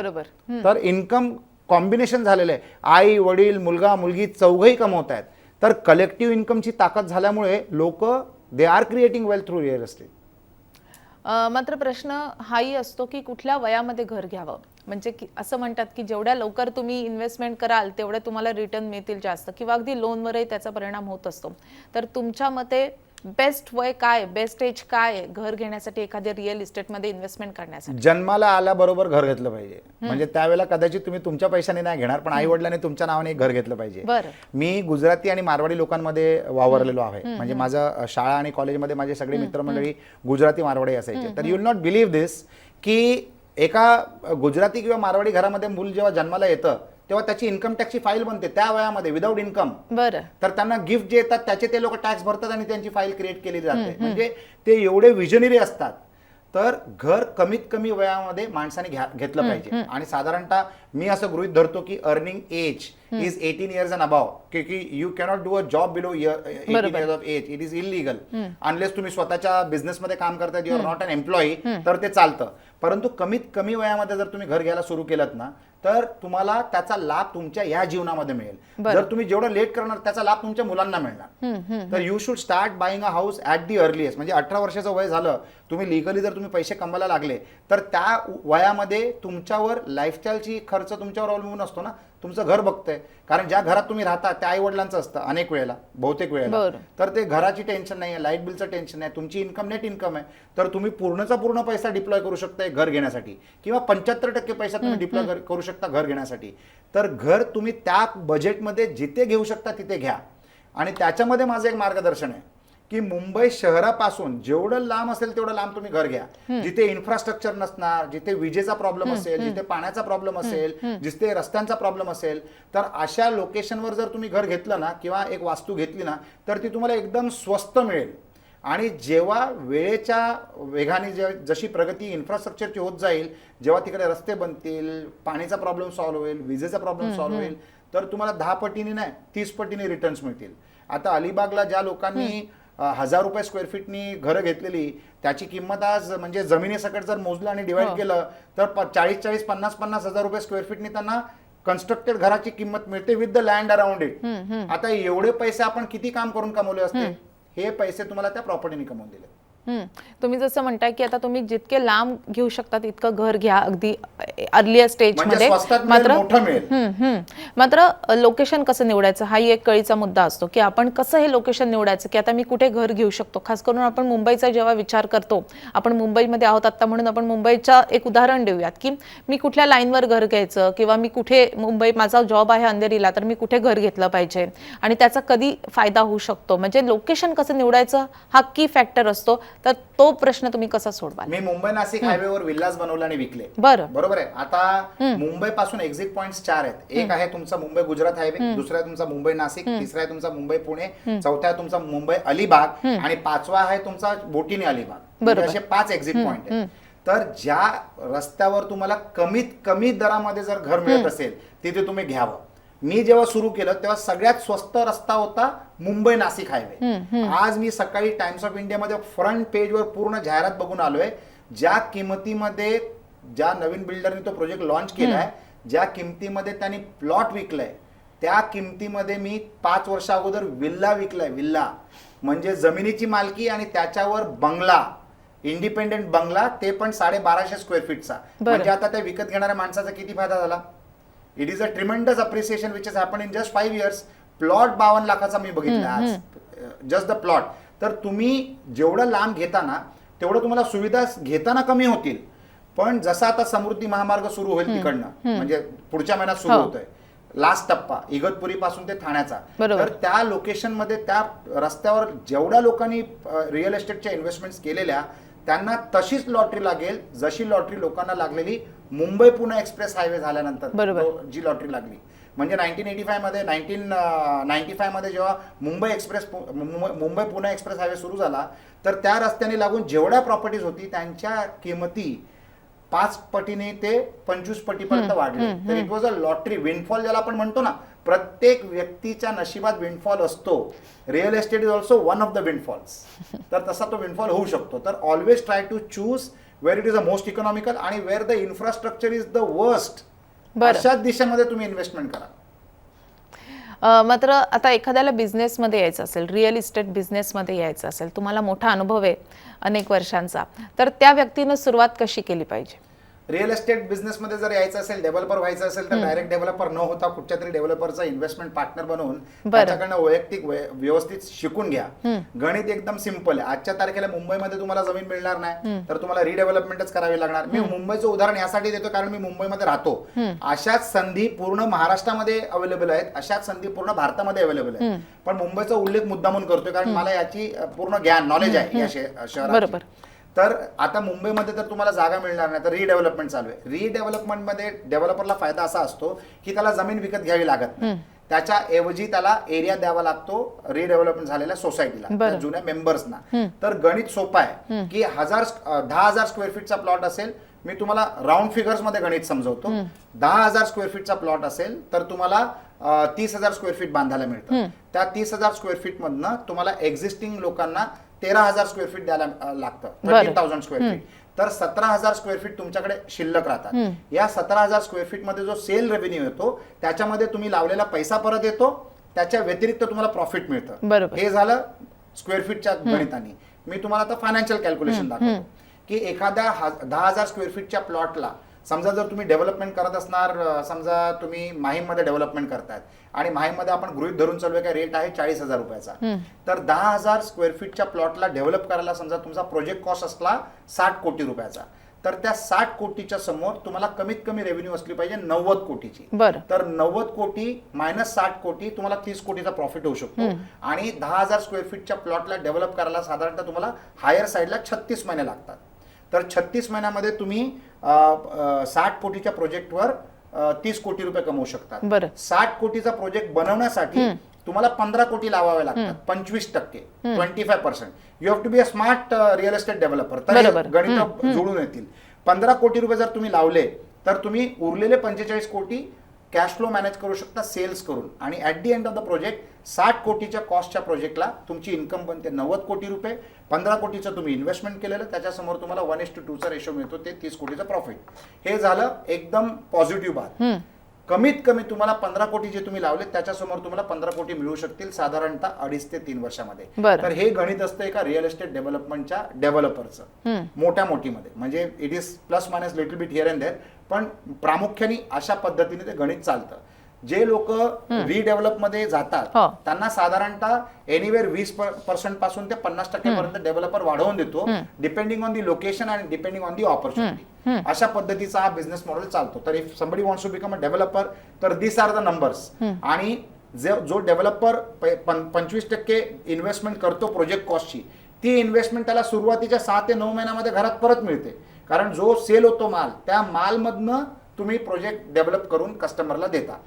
तर इन्कम कॉम्बिनेशन झालेलं आहे. आई वडील मुलगा मुलगी चौघही कमवत आहेत. तर कलेक्टिव्ह इन्कमची ताकद झाल्यामुळे लोक they are creating wealth through real estate. मात्र प्रश्न हाही असतो की कुठल्या वयामध्ये घर घ्यावं. म्हणजे असं म्हणतात की जेवढ्या लवकर तुम्ही इन्व्हेस्टमेंट कराल तेवढे तुम्हाला रिटर्न मिळतील जास्त, किंवा अगदी लोनवरही त्याचा परिणाम होत असतो. तर तुमच्या मते बेस्ट वय काय, बेस्ट एज काय घर घेण्यासाठी, एखाद्या रिअल इस्टेटमध्ये इन्व्हेस्टमेंट करण्यासाठी? जन्माला आल्याबरोबर घर घेतलं पाहिजे. म्हणजे त्यावेळेला कदाचित तुम्ही तुमच्या पैशाने नाही घेणार पण आई वडिलांनी तुमच्या नावाने घर घेतलं पाहिजे. मी गुजराती आणि मारवाडी लोकांमध्ये वावरलेलो आहे. म्हणजे माझं शाळा आणि कॉलेजमध्ये माझे सगळे मित्रमंडळी गुजराती मारवाडी असायचे. तर यू विल नॉट बिलीव्ह दिस की एका गुजराती किंवा मारवाडी घरामध्ये मूल जेव्हा जन्माला येतं तेव्हा त्याची इन्कम टॅक्सची फाईल बनते त्या वयामध्ये विदाऊट इन्कम. तर त्यांना गिफ्ट जे येतात त्याचे ते लोक टॅक्स भरतात आणि त्यांची फाईल क्रिएट केली जाते. म्हणजे ते एवढे विजनरी असतात. तर घर कमीत कमी वयामध्ये माणसाने घेतलं पाहिजे. आणि साधारणतः मी असं गृहीत धरतो की earning age is 18 years and above. की you cannot do a job below 18 years of age. It is illegal unless तुम्ही स्वतःच्या बिझनेसमध्ये काम करताय, you are not an employee, तर ते चालतं. परंतु कमीत कमी वयामध्ये जर तुम्ही घर घ्यायला सुरू केलं ना तर तुम्हाला त्याचा लाभ तुमच्या या जीवनामध्ये मिळेल. जर तुम्ही जेवढं लेट करणार त्याचा लाभ तुमच्या मुलांना मिळणार. तर you should start buying a house at the earliest. म्हणजे 18 वर्षाचं वय झालं, तुम्ही लिगली जर तुम्ही पैसे कमवायला लागले तर त्या वयामध्ये तुमच्यावर लाईफस्टाईलची खर्च तुमच्यावर अवलंबून असतो ना. तुमचं घर बघतंय, कारण ज्या घरात तुम्ही राहता त्या आई वडिलांचं असतं अनेक वेळेला, बहुतेक वेळेला. तर ते घराची टेन्शन नाही आहे, लाईट बिलचं टेन्शन नाही, तुमची इन्कम नेट इन्कम आहे. तर तुम्ही पूर्णचा पूर्ण पैसा डिप्लॉय करू शकता घर घेण्यासाठी, किंवा 75% पैसा तुम्ही डिप्लॉय करू शकता घर घेण्यासाठी. तर घर तुम्ही त्या बजेटमध्ये जिथे घेऊ शकता तिथे घ्या. आणि त्याच्यामध्ये माझं एक मार्गदर्शन आहे की मुंबई शहरापासून जेवढं लांब असेल तेवढं लांब तुम्ही घर घ्या. जिथे इन्फ्रास्ट्रक्चर नसणार, जिथे विजेचा प्रॉब्लेम असेल, जिथे पाण्याचा प्रॉब्लेम असेल, जिथे रस्त्यांचा प्रॉब्लेम असेल, तर अशा लोकेशनवर जर तुम्ही घर घेतलं ना किंवा एक वास्तू घेतली ना तर ती तुम्हाला एकदम स्वस्त मिळेल. आणि जेव्हा वेळेच्या वेगाने जशी प्रगती इन्फ्रास्ट्रक्चरची होत जाईल, जेव्हा तिकडे रस्ते बनतील, पाणीचा प्रॉब्लेम सॉल्व्ह होईल, विजेचा प्रॉब्लेम सॉल्व्ह होईल, तर तुम्हाला 10 पटीने नाही 30 पटीने रिटर्न्स मिळतील. आता अलिबागला ज्या लोकांनी 1000 रुपये स्क्वेअर फीटनी घरं घेतलेली त्याची किंमत आज म्हणजे जमिनीसकट जर मोजलं आणि डिवाइड केलं तर 40-40, 50-50 हजार रुपये स्क्वेअर फीटनी त्यांना कन्स्ट्रक्टेड घराची किंमत मिळते with the land around it. आता एवढे पैसे आपण किती काम करून कमवले असते, हे पैसे तुम्हाला त्या प्रॉपर्टीने कमवून दिले. तुम्ही जसं म्हणताय की आता तुम्ही जितके लांब घेऊ शकता तितकं घर घ्या अगदी अर्लियर स्टेजमध्ये. मात्र लोकेशन कसं निवडायचं हाही एक कळीचा मुद्दा असतो की आपण कसं हे लोकेशन निवडायचं की आता मी कुठे घर घेऊ शकतो. खास करून आपण मुंबईचा जेव्हा विचार करतो, आपण मुंबईमध्ये आहोत आता म्हणून आपण मुंबईचं एक उदाहरण देऊयात की मी कुठल्या लाईनवर घर घ्यायचं, किंवा मी कुठे मुंबई माझा जॉब आहे अंधेरीला तर मी कुठे घर घेतलं पाहिजे आणि त्याचा कधी फायदा होऊ शकतो. म्हणजे लोकेशन कसं निवडायचं हा की फॅक्टर असतो. तर तो प्रश्न तुम्ही कसा सोडवाल? मी मुंबई नाशिक हायवेवर विल्लाज बनवले आणि विकले. बरोबर आहे. आता मुंबई पासून एक्झिट पॉइंट्स 4 आहेत. एक आहे तुमचा मुंबई गुजरात हायवे, दुसरा आहे तुमचा मुंबई नाशिक, तिसरा आहे तुमचा मुंबई पुणे, चौथा आहे तुमचा मुंबई अलिबाग आणि 5वा आहे तुमचा बोटीने अलिबाग. असे 5 एक्झिट पॉइंट आहेत. तर ज्या रस्त्यावर तुम्हाला कमीत कमी दरामध्ये जर घर मिळत असेल तिथे तुम्ही घ्यावं. मी जेव्हा सुरू केलं तेव्हा सगळ्यात स्वस्त रस्ता होता मुंबई नाशिक हायवे. आज मी सकाळी टाइम्स ऑफ इंडियामध्ये फ्रंट पेजवर पूर्ण जाहिरात बघून आलोय. ज्या किमतीमध्ये ज्या नवीन बिल्डरने तो प्रोजेक्ट लॉन्च केलाय, ज्या किमतीमध्ये त्यांनी प्लॉट विकलाय, त्या किमतीमध्ये मी 5 वर्षा अगोदर विल्ला विकलाय. विल्ला म्हणजे जमिनीची मालकी आणि त्याच्यावर बंगला. इंडिपेंडेंट बंगला, ते पण 1250 स्क्वेअर फीटचा. म्हणजे आता त्या विकत घेणाऱ्या माणसाचा किती फायदा झाला. It is a tremendous appreciation which is happen in just 5 years. Plot 52 लाखाचा मी बघितला आज, जस्ट द प्लॉट. तर तुम्ही जेवढं लांब घेताना तेवढं तुम्हाला सुविधा घेताना कमी होतील. पण जसा आता समृद्धी महामार्ग सुरू होईल तिकडनं, म्हणजे पुढच्या महिन्यात सुरू होतोय लास्ट टप्पा इगतपुरी पासून ते ठाण्याचा, तर त्या लोकेशन मध्ये त्या रस्त्यावर जेवढ्या लोकांनी रिअल एस्टेटच्या इन्व्हेस्टमेंट्स केलेल्या त्यांना तशीच लॉटरी लागेल जशी लॉटरी लोकांना लागलेली मुंबई पुणे एक्सप्रेस हायवे झाल्यानंतर जी लॉटरी लागली. म्हणजे 1995 मध्ये जेव्हा मुंबई पुणे एक्सप्रेस हायवे सुरू झाला, तर त्या रस्त्याने लागून जेवढ्या प्रॉपर्टीज होती त्यांच्या किमती 5 पटीने ते 25 पटीपर्यंत वाढले. तर it was a lottery. Windfall ज्याला आपण म्हणतो ना, प्रत्येक व्यक्तीच्या नशिबात विंडफॉल असतो. Real estate is also one of the windfalls. तर तसा तो विंडफॉल होऊ शकतो. तर always try to choose where it is a most economical आणि where the infrastructure is the worst. अशाच दिशेमध्ये तुम्ही इन्व्हेस्टमेंट करा. मात्र आता एखाद्याला बिझनेसमध्ये यायचं असेल, रिअल इस्टेट बिझनेसमध्ये यायचं असेल, तुम्हाला मोठा अनुभव आहे अनेक वर्षांचा, तर त्या व्यक्तीनं सुरुवात कशी केली पाहिजे. रिअल एस्टेट बिझनेसमध्ये जर यायचं असेल, डेव्हलपर व्हायचं असेल, तर डायरेक्ट डेव्हलपर न होता कुठच्या तरी डेव्हलपरचा इन्व्हेस्टमेंट पार्टनर बनवून त्याच्याकडनं वैयक्तिक व्यवस्थित शिकून घ्या. गणित एकदम सिंपल आहे. आजच्या तारखेला मुंबईमध्ये तुम्हाला जमीन मिळणार नाही, तर तुम्हाला रिडेव्हलपमेंटच करावी लागणार. मी मुंबईचं उदाहरण यासाठी देतो कारण मी मुंबईमध्ये राहतो. अशाच संधी पूर्ण महाराष्ट्रामध्ये अवेलेबल आहेत, अशाच संधी पूर्ण भारतामध्ये अवेलेबल आहेत. पण मुंबईचा उल्लेख मुद्दामून करतोय कारण मला याची पूर्ण ज्ञान नॉलेज आहे या शहरात. तर आता मुंबईमध्ये तर तुम्हाला जागा मिळणार नाही, तर रिडेव्हलपमेंट चालू आहे. रिडेव्हलपमेंटमध्ये डेव्हलपरला फायदा असा असतो की त्याला जमीन विकत घ्यावी लागत नाही. त्याच्याऐवजी त्याला एरिया द्यावा लागतो रिडेव्हलपमेंट झालेल्या सोसायटीला, जुन्या मेंबर्सना. तर गणित सोपं आहे की 10,000 स्क्वेअर फीटचा प्लॉट असेल, मी तुम्हाला राऊंड फिगर्स मध्ये गणित समजवतो. 10,000 स्क्वेअर फीटचा प्लॉट असेल तर तुम्हाला 30,000 स्क्वेअर फीट बांधायला मिळतं. त्या 30,000 स्क्वेअर फीट मधनं तुम्हाला एक्झिस्टिंग लोकांना 13,000 स्क्वेअर फीट द्यायला लागतं, 13,000 स्क्वेअर फीट. तर 17,000 स्क्वेअर फीट तुमच्याकडे शिल्लक राहतात. या 17,000 स्क्वेअर फीट मध्ये जो सेल रेव्हेन्यू येतो त्याच्यामध्ये तुम्ही लावलेला पैसा परत येतो, त्याच्या व्यतिरिक्त तुम्हाला प्रॉफिट मिळतं. हे झालं स्क्वेअर फीटच्या गणिताने. मी तुम्हाला आता फायनान्शियल कॅल्क्युलेशन दाखवतो की एखाद्या 10,000 स्क्वेअर फीटच्या प्लॉटला समजा जर तुम्ही डेव्हलपमेंट करत असणार, समजा तुम्ही माहीममध्ये डेव्हलपमेंट करतायत आणि माहीमध्ये आपण गृहीत धरून चालूया का रेट आहे 40,000 रुपयाचा, तर 10,000 स्क्वेअर फीटच्या प्लॉटला डेव्हलप करायला समजा तुमचा प्रोजेक्ट कॉस्ट असला 60 कोटी रुपयाचा, तर त्या 60 कोटीच्या समोर तुम्हाला कमीत कमी रेव्हेन्यू असली पाहिजे 90 कोटीची. तर 90 कोटी मायनस 60 कोटी तुम्हाला 30 कोटीचा प्रॉफिट होऊ शकतो. आणि 10,000 स्क्वेअर फीटच्या प्लॉटला डेव्हलप करायला साधारणतः तुम्हाला हायर साईडला 36 महिने लागतात. तर 36 महिन्यामध्ये तुम्ही 60 कोटीच्या प्रोजेक्टवर 30 कोटी रुपये कमवू शकतात. 60 कोटीचा प्रोजेक्ट बनवण्यासाठी तुम्हाला 15 कोटी लावावे लागतात, 25%, 25%. You have to be a smart real estate developer, तर गणित जुळून येतील. 15 कोटी रुपये जर तुम्ही लावले तर तुम्ही उरलेले 45 कोटी कॅश फ्लो मॅनेज करू शकता सेल्स करून. आणि at the end of the project 60 कोटीच्या कॉस्टच्या प्रोजेक्टला तुमची इन्कम बनते 90 कोटी रुपये. 15 कोटीचं तुम्ही इन्व्हेस्टमेंट केलेलं, त्याच्यासमोर तुम्हाला 1:2चा रेशो मिळतो, ते 30 कोटीचं प्रॉफिट. हे झालं एकदम पॉझिटिव्ह बात. कमीत कमी तुम्हाला 15 कोटी जे तुम्ही लावले त्याच्यासमोर तुम्हाला 15 कोटी मिळू शकतील साधारणतः 2.5 ते 3 वर्षामध्ये. तर हे गणित असतं एका रिअल एस्टेट डेव्हलपमेंटच्या डेव्हलपरचं मोठ्या मोठीमध्ये. म्हणजे it is plus minus little bit here and there, पण प्रामुख्याने अशा पद्धतीने ते गणित चालतं. जे लोक रिडेव्हलप मध्ये जातात त्यांना साधारणतः एनिवेअर 20% पासून ते 50% पर्यंत डेव्हलपर वाढवून देतो, डिपेंडिंग ऑन दी लोकेशन आणि डिपेंडिंग ऑन दी ऑपॉर्च्युनिटी. अशा पद्धतीचा हा बिझनेस मॉडेल चालतो. तर if somebody wants to become a developer, तर दिस आर द नंबर्स. आणि जो डेव्हलपर 25% इन्व्हेस्टमेंट करतो प्रोजेक्ट कॉस्टची, ती इन्व्हेस्टमेंट त्याला सुरुवातीच्या 6 ते 9 महिन्यामध्ये घरात परत मिळते. कारण जो सेल होतो माल, त्या मालमधनं तुम्ही प्रोजेक्ट डेव्हलप करून कस्टमरला देता.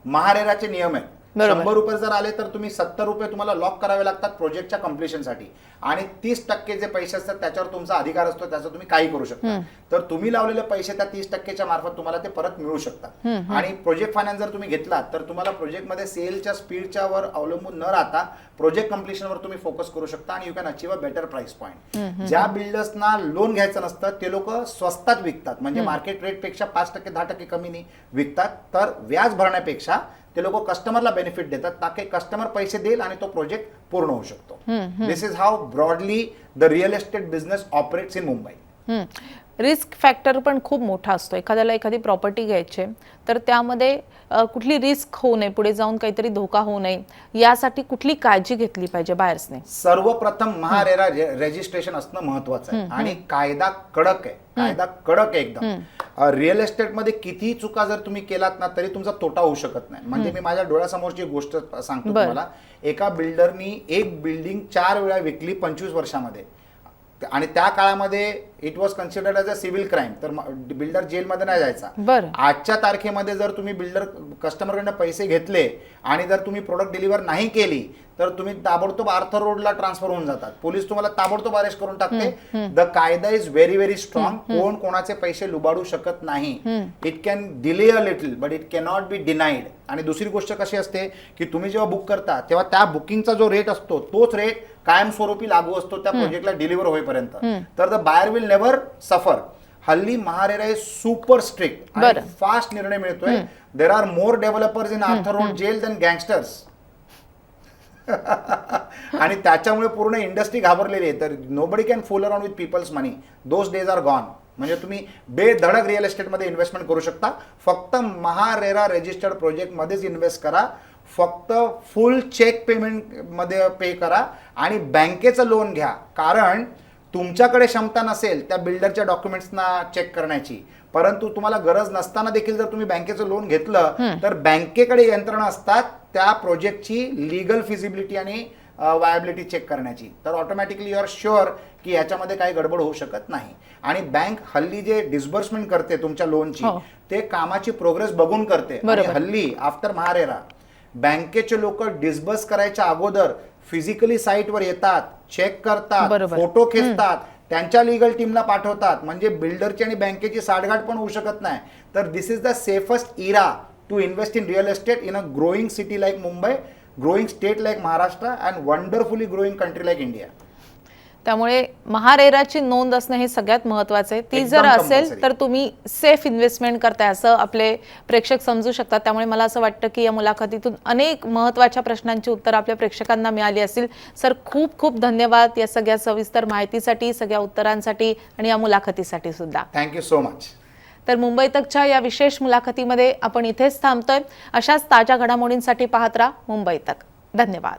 महारेराचे नियम आहेत. 100 रुपये जर आले तर तुम्ही 70 रुपये तुम्हाला लॉक करावे लागतात प्रोजेक्टच्या कम्प्लिशनसाठी. आणि 30% जे पैसे असतात त्याच्यावर तुमचा अधिकार असतो, त्याचा तुम्ही काही करू शकता. तर तुम्ही लावलेले पैसे त्या 30%च्या मार्फत तुम्हाला ते परत मिळू शकतात. आणि प्रोजेक्ट फायनान्स जर तुम्ही घेतलात तर तुम्हाला प्रोजेक्टमध्ये सेलच्या स्पीडच्या वर अवलंबून न राहता प्रोजेक्ट कम्प्लिशनवर तुम्ही फोकस करू शकता आणि you can achieve a better price point. ज्या बिल्डर्सना लोन घ्यायचं नसतं ते लोक स्वस्तात विकतात, म्हणजे मार्केट रेट पेक्षा 5%, 10% कमी विकतात. तर व्याज भरण्यापेक्षा ते लोक कस्टमरला बेनिफिट देतात ताकि कस्टमर पैसे देईल आणि तो प्रोजेक्ट पूर्ण होऊ शकतो. This is how broadly the real estate business operates in Mumbai. Risk factor पण खूप मोठा असतो. एखाद्याला एखादी प्रॉपर्टी घ्यायची आहे, तर त्यामध्ये कुठली रिस्क होऊ नये, पुढे जाऊन काहीतरी धोका होऊ नये, यासाठी कुठली काळजी घेतली पाहिजे बायर्सने? सर्वप्रथम महारेरा रजिस्ट्रेशन असणं महत्वाचं आहे आणि कायदा कडक आहे. कायदा कडक आहे एकदम. रिअल एस्टेटमध्ये कितीही चुका जर तुम्ही केलात ना तरी तुमचा तोटा होऊ शकत नाही. म्हणजे मी माझ्या डोळ्यासमोरची गोष्ट सांगतो तुम्हाला. एका बिल्डरनी एक बिल्डिंग 4 वेळा विकली 25 वर्षामध्ये आणि त्या काळामध्ये it was considered as a civil crime. तर बिल्डर जेलमध्ये नाही जायचा. आजच्या तारखेमध्ये जर तुम्ही बिल्डर कस्टमरकडनं पैसे घेतले आणि जर तुम्ही प्रोडक्ट डिलिव्हर नाही केली तर तुम्ही ताबडतोब आर्थर रोडला ट्रान्सफर होऊन जातात. पोलीस तुम्हाला ताबडतोब अरेस्ट करून टाकते. द कायदा इज व्हेरी व्हेरी स्ट्रॉंग. कोण कोणाचे पैसे लुबाडू शकत नाही. It can delay a little but it cannot be denied. आणि दुसरी गोष्ट कशी असते की तुम्ही जेव्हा बुक करता तेव्हा त्या बुकिंगचा जो रेट असतो तोच रेट कायमस्वरूपी लागू असतो त्या प्रोजेक्टला डिलिव्हर होईपर्यंत. तर the buyer will never suffer. हल्ली महारेरा इज सुपर स्ट्रिक्ट आणि फास्ट निर्णय मिळतोय. There are more developers in Arthur Road jail than gangsters. आणि त्याच्यामुळे पूर्ण इंडस्ट्री घाबरलेली आहे. तर nobody can fool around with people's money. Those days are gone. म्हणजे तुम्ही बेधडक रिअल एस्टेटमध्ये इन्व्हेस्टमेंट करू शकता. फक्त महारेरा रजिस्टर्ड प्रोजेक्टमध्येच इन्व्हेस्ट करा. फक्त फुल चेक पेमेंटमध्ये पे करा आणि बँकेचं लोन घ्या. कारण तुमच्याकडे क्षमता नसेल त्या बिल्डरच्या डॉक्युमेंट्सना चेक करण्याची, परंतु तुम्हाला गरज नसताना देखील जर तुम्ही बँकेचं लोन घेतलं तर बँकेकडे यंत्रणा असतात त्या प्रोजेक्टची लीगल फिजिबिलिटी आणि वायबिलिटी चेक करण्याची. तर ऑटोमॅटिकली यू आर शुअर की याच्यामध्ये काही गडबड होऊ शकत नाही. आणि बँक हल्ली जे डिस्बर्समेंट करते तुमच्या लोनची ते कामाची प्रोग्रेस बघून करते. हल्ली आफ्टर महारेरा बँकेचे लोक डिस्बर्स करायच्या अगोदर फिजिकली साईटवर येतात, चेक करतात, फोटो खेचतात, त्यांच्या लीगल टीमला पाठवतात. म्हणजे बिल्डरची आणि बँकेची साठगाठ पण होऊ शकत नाही. तर this is the safest era to invest in real estate in a growing city like Mumbai, growing state like Maharashtra and wonderfully growing country like India. त्यामुळे महारेराची नोंद असणं हे सगळ्यात महत्त्वाचं आहे. ती जर असेल तर तुम्ही सेफ इन्व्हेस्टमेंट करताय असं आपले प्रेक्षक समजू शकतात. त्यामुळे मला असं वाटतं की या मुलाखतीतून अनेक महत्त्वाच्या प्रश्नांची उत्तरं आपल्या प्रेक्षकांना मिळाली असतील. सर, खूप खूप धन्यवाद या सगळ्या सविस्तर माहितीसाठी, सगळ्या उत्तरांसाठी आणि या मुलाखतीसाठी सुद्धा. Thank you so much. तर मुंबई तकच्या या विशेष मुलाखतीमध्ये आपण इथेच थांबतोय. अशाच ताज्या घडामोडींसाठी पाहत राहा मुंबई तक. धन्यवाद.